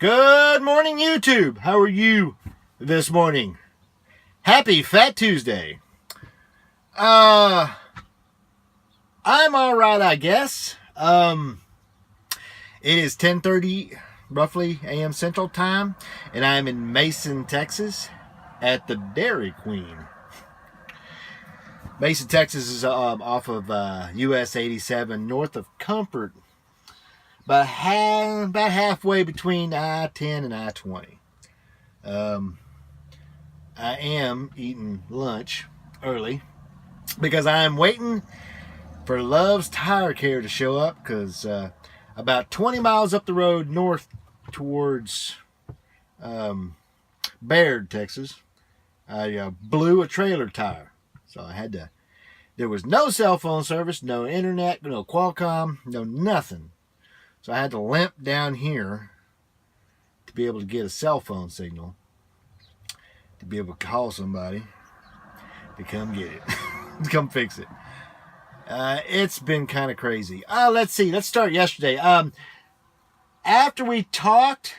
Good morning, YouTube. How are you this morning? Happy Fat Tuesday. I'm all right, I guess. It is 10:30 roughly a.m. Central Time, and I'm in Mason, Texas at the Dairy Queen. Mason, Texas is off of US 87 north of Comfort, about halfway between I-10 and I-20. I am eating lunch early because I'm waiting for Love's Tire Care to show up, because about 20 miles up the road north towards Baird, Texas, I blew a trailer tire. So I had to, there was no cell phone service, no internet, no Qualcomm, no nothing. So I had to limp down here to be able to get a cell phone signal, to be able to call somebody to come get it, to come fix it. It's been kind of crazy. Let's see. Let's start yesterday. After we talked,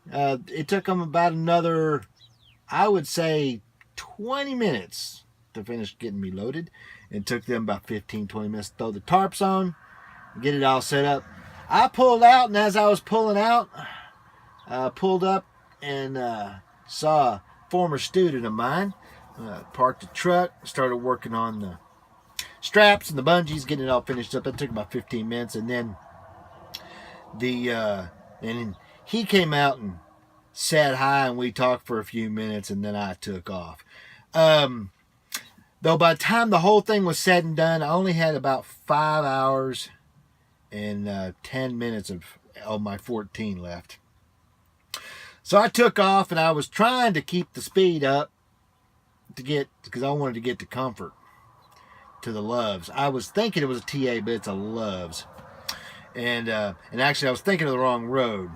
it took them about another, I would say, 20 minutes to finish getting me loaded. It took them about 15, 20 minutes to throw the tarps on, get it all set up. I pulled out, and as I was pulling out, I pulled up and saw a former student of mine. Parked the truck, started working on the straps and the bungees, getting it all finished up. That took about 15 minutes, and then and he came out and said hi, and we talked for a few minutes, and then I took off. Though by the time the whole thing was said and done, I only had about 5 hours and 10 minutes of my 14 left. So I took off, and I was trying to keep the speed up because I wanted to get to Comfort, to the Loves. I was thinking it was a TA, but it's a Loves. And actually I was thinking of the wrong road.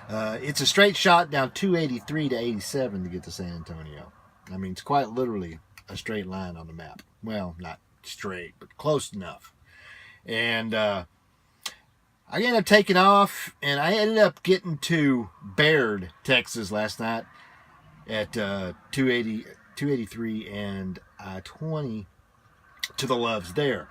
It's a straight shot down 283 to 87 to get to San Antonio. I mean, it's quite literally a straight line on the map. Well, not straight, but close enough. And I ended up taking off, and I ended up getting to Baird, Texas last night at 283 and I-20 to the Loves there.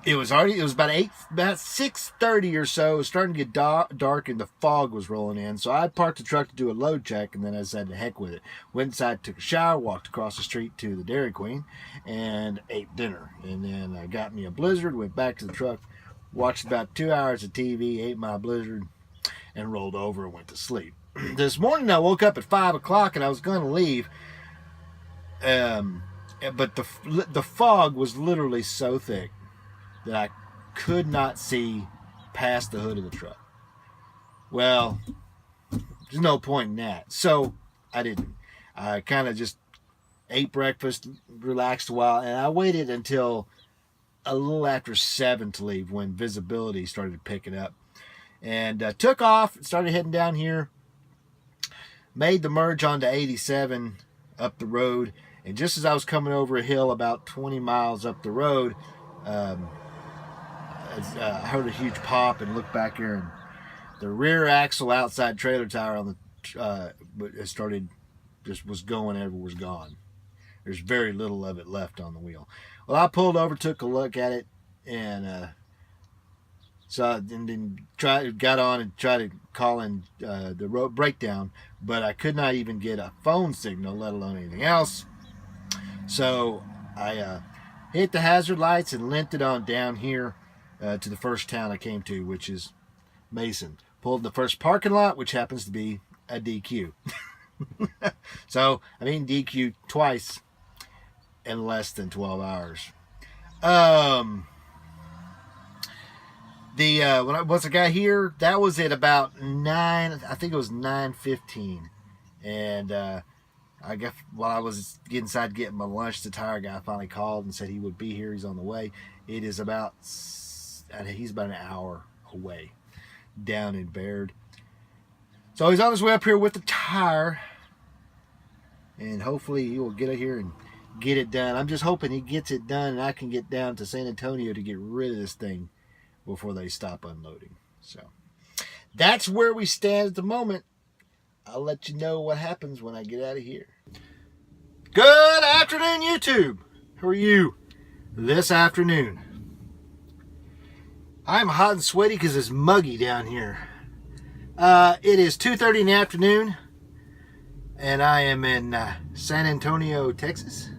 It was about 6:30 or so. It was starting to get dark, and the fog was rolling in. So I parked the truck to do a load check, and then I said, the heck with it. Went inside, took a shower, walked across the street to the Dairy Queen, and ate dinner. And then I got me a Blizzard, went back to the truck, watched about 2 hours of TV, ate my Blizzard, and rolled over and went to sleep. This morning I woke up at 5 o'clock, and I was going to leave, but the fog was literally so thick that I could not see past the hood of the truck. Well, there's no point in that. So I didn't. I kind of just ate breakfast, relaxed a while, and I waited until a little after 7 to leave, when visibility started picking up. And took off, started heading down here, made the merge onto 87 up the road. And just as I was coming over a hill about 20 miles up the road, I heard a huge pop and looked back here, and the rear axle outside trailer tire on the was going, ever was gone. There's very little of it left on the wheel. Well, I pulled over, took a look at it, and then got on and tried to call in the road breakdown, but I could not even get a phone signal, let alone anything else. So I hit the hazard lights and limped it on down here to the first town I came to, which is Mason. Pulled in the first parking lot, which happens to be a DQ. So I mean DQ twice in less than 12 hours. Once I got here, that was at about 9. I think it was 9:15, and I guess while I was inside getting my lunch, the tire guy finally called and said he would be here. He's on the way. It is he's about an hour away down in Baird. So he's on his way up here with the tire, and hopefully he will get it here and get it done. I'm just hoping he gets it done and I can get down to San Antonio to get rid of this thing before they stop unloading. So that's where we stand at the moment. I'll let you know what happens when I get out of here. Good afternoon, YouTube. How are you this afternoon? I'm hot and sweaty because it's muggy down here. It is 2:30 in the afternoon, and I am in San Antonio, Texas,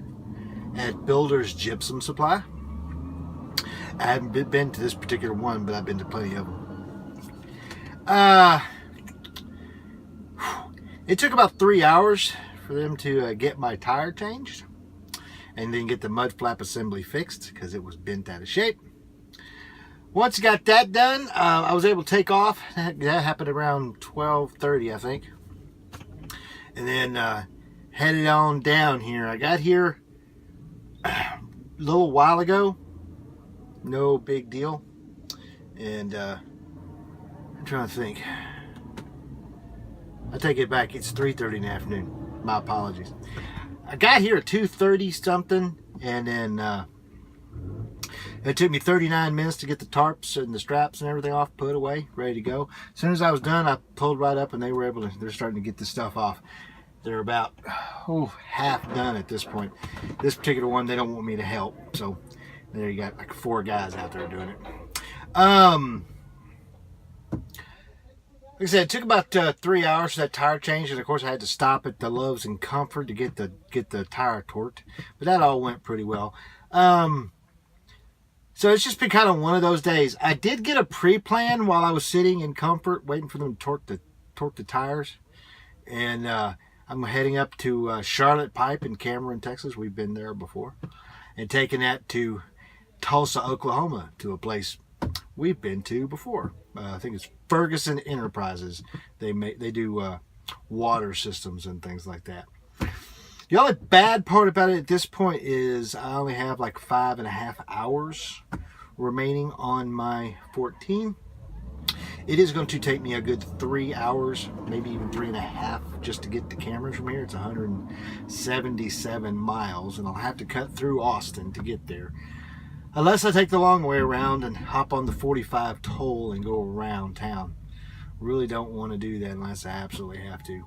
at Builder's Gypsum Supply. I haven't been to this particular one, but I've been to plenty of them. It took about 3 hours for them to get my tire changed and then get the mud flap assembly fixed because it was bent out of shape. Once I got that done, I was able to take off. That happened around 12:30, I think. And then headed on down here. I got here a little while ago. No big deal. And I'm trying to think. I take it back. It's 3:30 in the afternoon. My apologies. I got here at 2:30 something, and then it took me 39 minutes to get the tarps and the straps and everything off, put away, ready to go. As soon as I was done, I pulled right up, and they were able to. They're starting to get this stuff off. They're about half done at this point. This particular one, they don't want me to help, so there you got like 4 guys out there doing it. Like I said, it took about 3 hours for that tire change, and of course I had to stop at the Loves and Comfort to get the tire torqued, but that all went pretty well. So it's just been kind of one of those days. I did get a pre-plan while I was sitting in Comfort, waiting for them to torque the tires, and I'm heading up to Charlotte Pipe in Cameron, Texas. We've been there before, and taking that to Tulsa, Oklahoma, to a place we've been to before. I think it's Ferguson Enterprises. They do water systems and things like that. The only bad part about it at this point is I only have like 5.5 hours remaining on my 14. It is going to take me a good 3 hours, maybe even 3.5, just to get to Cameron from here. It's 177 miles, and I'll have to cut through Austin to get there. Unless I take the long way around and hop on the 45 toll and go around town. Really don't want to do that unless I absolutely have to,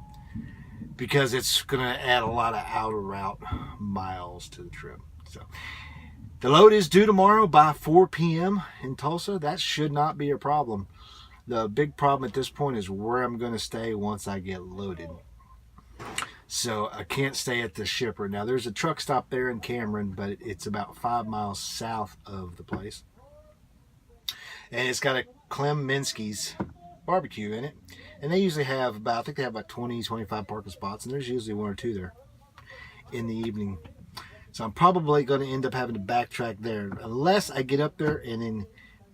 because it's going to add a lot of outer route miles to the trip. So the load is due tomorrow by 4 p.m. in Tulsa. That should not be a problem. The big problem at this point is where I'm going to stay once I get loaded. So I can't stay at the shipper. Now there's a truck stop there in Cameron, but it's about 5 miles south of the place. And it's got a Clem Minsky's barbecue in it. And they usually have about, I think they have about 20, 25 parking spots. And there's usually 1 or 2 there in the evening. So I'm probably going to end up having to backtrack there. Unless I get up there and then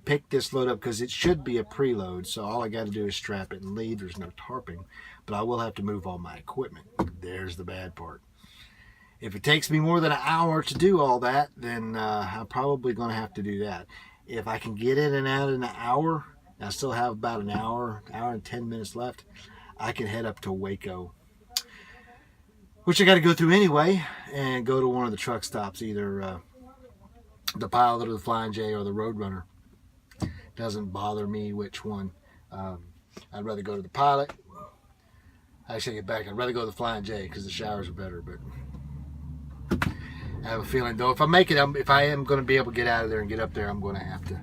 pick this load up, because it should be a preload. So all I got to do is strap it and leave. There's no tarping. But I will have to move all my equipment. There's the bad part. If it takes me more than an hour to do all that, then I'm probably going to have to do that. If I can get in and out in an hour, I still have about an hour and 10 minutes left, I can head up to Waco, which I got to go through anyway, and go to one of the truck stops, either the Pilot or the Flying J or the Roadrunner. Doesn't bother me which one. I'd rather go to the Pilot. I take it back. I'd rather go to the Flying J because the showers are better. But I have a feeling, though, if I make it, if I am going to be able to get out of there and get up there, I'm going to have to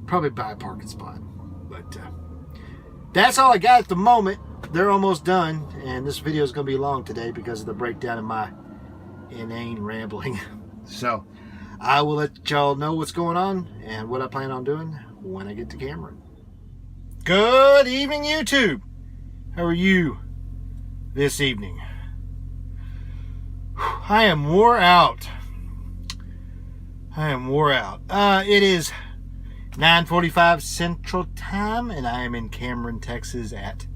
probably buy a parking spot. But that's all I got at the moment. They're almost done, and this video is going to be long today because of the breakdown of my inane rambling. So I will let y'all know what's going on and what I plan on doing when I get to Cameron. Good evening, YouTube. How are you this evening? I am wore out. It is 9:45 Central Time, and I am in Cameron, Texas at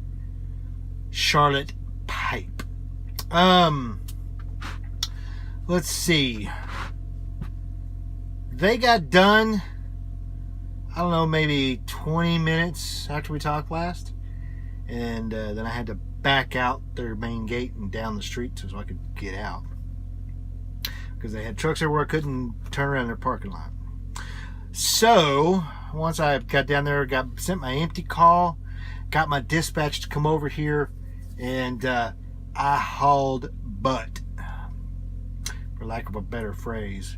Charlotte Pipe. Let's see. They got done, I don't know, maybe 20 minutes after we talked last. And then I had to back out their main gate and down the street so I could get out, because they had trucks everywhere. I couldn't turn around in their parking lot. So once I got down there, sent my empty call, got my dispatch to come over here, and I hauled butt, for lack of a better phrase.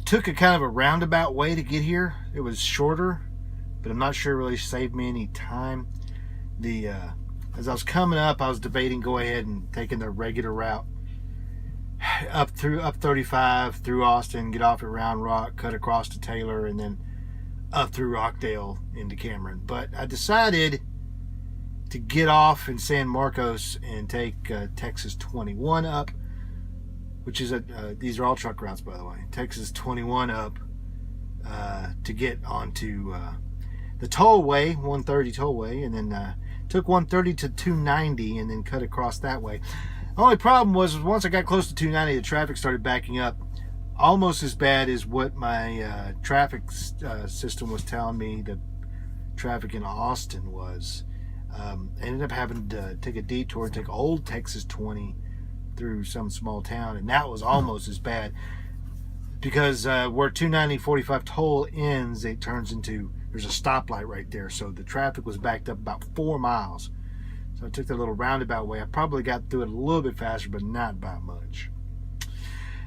Took a kind of a roundabout way to get here. It was shorter, but I'm not sure it really saved me any time. As I was coming up, I was debating go ahead and taking the regular route up 35 through Austin, get off at Round Rock, cut across to Taylor, and then up through Rockdale into Cameron. But I decided to get off in San Marcos and take Texas 21 up, which is these are all truck routes, by the way. Texas 21 up to get onto the tollway, 130 tollway, and then took 130 to 290 and then cut across that way. The only problem was once I got close to 290, the traffic started backing up, almost as bad as what my traffic system was telling me the traffic in Austin was. I ended up having to take a detour, take old Texas 20 through some small town, and that was almost as bad because where 290 45 toll ends, it turns into, there's a stoplight right there, so the traffic was backed up about 4 miles. So I took that little roundabout way. I probably got through it a little bit faster, but not by much.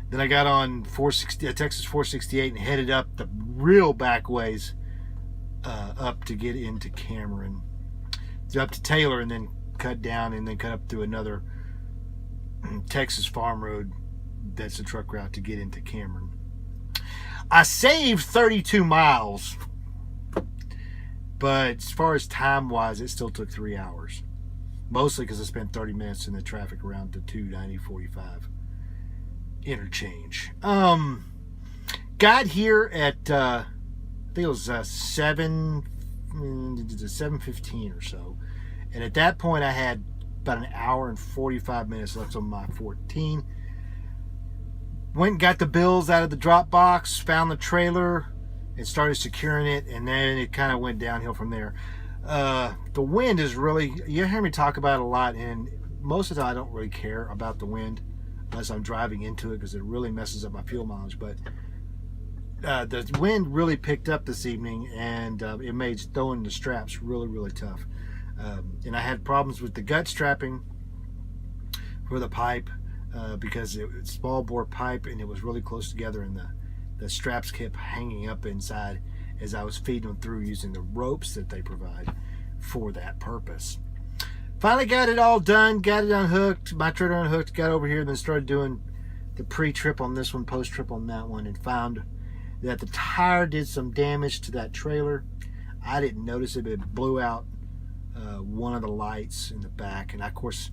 Then I got on Texas 468 and headed up the real back ways up to get into Cameron, up to Taylor, and then cut down and then cut up through another Texas farm road that's a truck route to get into Cameron. I saved 32 miles, but as far as time wise, it still took 3 hours, mostly because I spent 30 minutes in the traffic around the 290 45 interchange. Got here at I think it was 7:15 or so, and at that point I had about an hour and 45 minutes left on my 14. Went and got the bills out of the drop box, found the trailer, and started securing it, and then it kind of went downhill from there. The wind is really, you hear me talk about it a lot, and most of the time I don't really care about the wind unless I'm driving into it because it really messes up my fuel mileage. But the wind really picked up this evening, and it made throwing the straps really, really tough. And I had problems with the gut strapping for the pipe because it's small bore pipe and it was really close together, and the straps kept hanging up inside as I was feeding them through using the ropes that they provide for that purpose. Finally got it all done, got it unhooked, my trailer unhooked, got over here, and then started doing the pre-trip on this one, post-trip on that one, and found that the tire did some damage to that trailer. I didn't notice it, but it blew out one of the lights in the back, and of course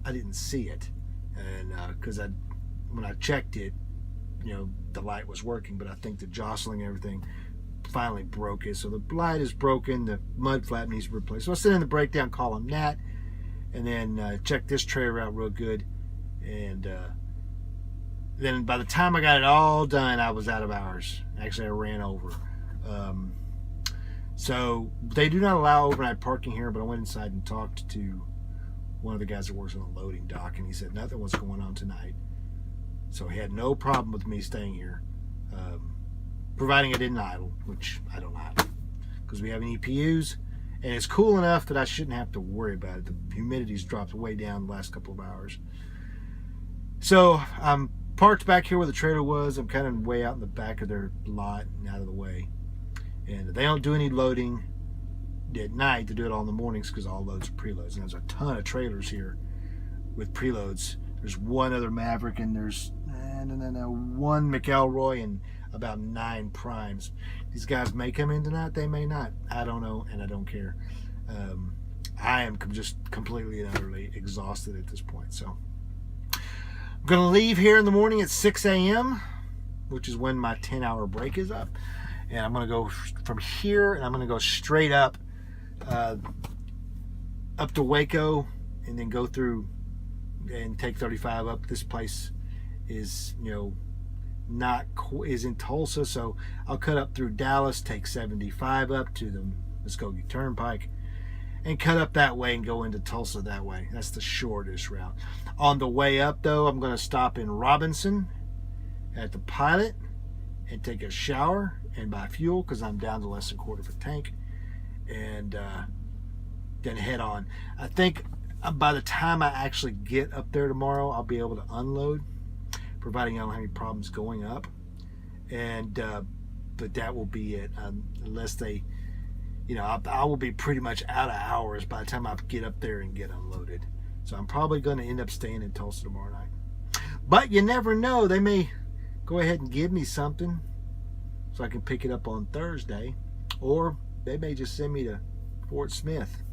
I didn't see it, and because when I checked it, the light was working, but I think the jostling and everything finally broke it. So the light is broken, the mud flap needs to be replaced. So I sent in the breakdown, call him Nat, and then check this trailer out real good, and then by the time I got it all done, I was out of hours. Actually, I ran over. So they do not allow overnight parking here, but I went inside and talked to one of the guys that works on the loading dock, and he said nothing was going on tonight. So he had no problem with me staying here, providing I didn't idle, which I don't idle because we have EPUs, and it's cool enough that I shouldn't have to worry about it. The humidity's dropped way down the last couple of hours. So I'm parked back here where the trailer was. I'm kind of way out in the back of their lot and out of the way. And they don't do any loading at night. They do it all in the mornings because all loads are preloads. And there's a ton of trailers here with preloads. There's one other Maverick, and there's one McElroy and about 9 primes. These guys may come in tonight. They may not. I don't know, and I don't care. I am just completely and utterly exhausted at this point. So I'm going to leave here in the morning at 6 a.m., which is when my 10-hour break is up. And I'm going to go from here, and I'm going to go straight up to Waco, and then go through and take 35 up. This place is, is in Tulsa, so I'll cut up through Dallas, take 75 up to the Muskogee Turnpike, and cut up that way and go into Tulsa that way. That's the shortest route. On the way up, though, I'm going to stop in Robinson at the Pilot and take a shower and buy fuel because I'm down to less than a quarter of a tank, and then head on. I think by the time I actually get up there tomorrow, I'll be able to unload, providing I don't have any problems going up. And but that will be it, unless they, I will be pretty much out of hours by the time I get up there and get unloaded. So I'm probably going to end up staying in Tulsa tomorrow night. But you never know. They may go ahead and give me something so I can pick it up on Thursday. Or they may just send me to Fort Smith.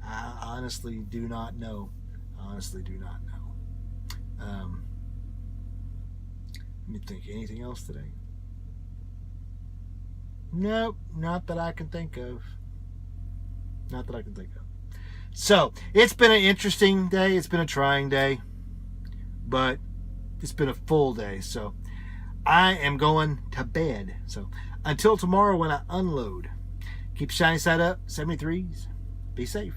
I honestly do not know. Let me think. Anything else today? Nope, not that I can think of. So, it's been an interesting day. It's been a trying day. But it's been a full day. So, I am going to bed. So, until tomorrow when I unload, keep shining side up, 73s. Be safe.